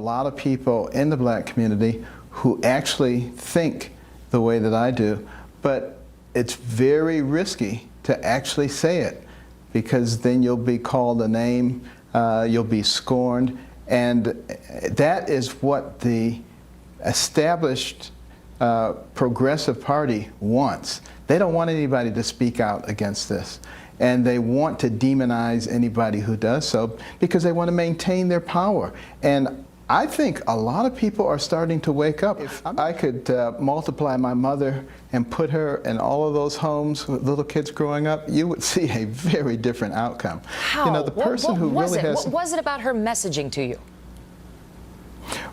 lot of people in the black community who actually think the way that I do, but it's very risky to actually say it, because then you'll be called a name, you'll be scorned, and that is what the established Progressive Party wants. They don't want anybody to speak out against this, and they want to demonize anybody who does so because they want to maintain their power. And I think a lot of people are starting to wake up. If I could multiply my mother and put her in all of those homes with little kids growing up, you would see a very different outcome. How? You know, the person who really has... What was it about her messaging to you?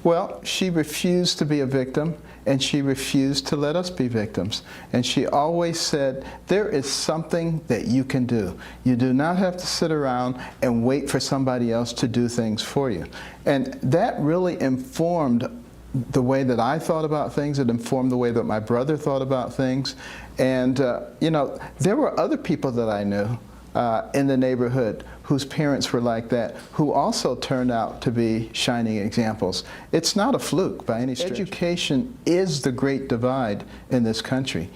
Well, she refused to be a victim, and she refused to let us be victims. And she always said, there is something that you can do. You do not have to sit around and wait for somebody else to do things for you. And that really informed the way that I thought about things. It informed the way that my brother thought about things. And, you know, there were other people that I knew in the neighborhood whose parents were like that, who also turned out to be shining examples. It's not a fluke by any stretch. Education is the great divide in this country.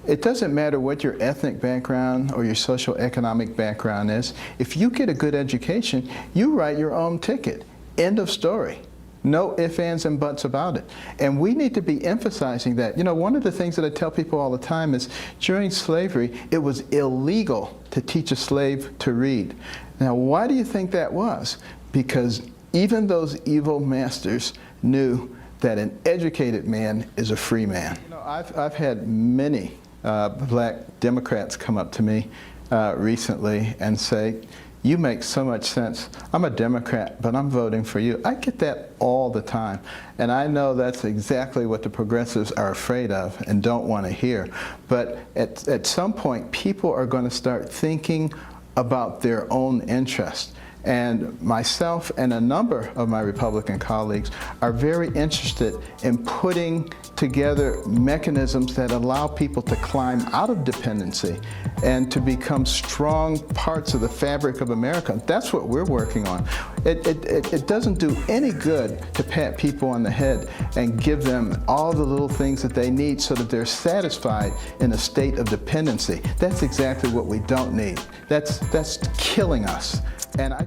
It doesn't matter what your ethnic background or your social economic background is. If you get a good education, you write your own ticket. End of story. No ifs, ands, and buts about it. And we need to be emphasizing that. You know, one of the things that I tell people all the time is during slavery, it was illegal to teach a slave to read. Now, why do you think that was? Because even those evil masters knew that an educated man is a free man. You know, I've had many black Democrats come up to me recently and say, you make so much sense. I'm a Democrat, but I'm voting for you. I get that all the time. And I know that's exactly what the progressives are afraid of and don't want to hear. But at some point, people are going to start thinking about their own interest. And myself and a number of my Republican colleagues are very interested in putting together mechanisms that allow people to climb out of dependency and to become strong parts of the fabric of America. That's what we're working on. It doesn't do any good to pat people on the head and give them all the little things that they need so that they're satisfied in a state of dependency. That's exactly what we don't need. That's killing us. And I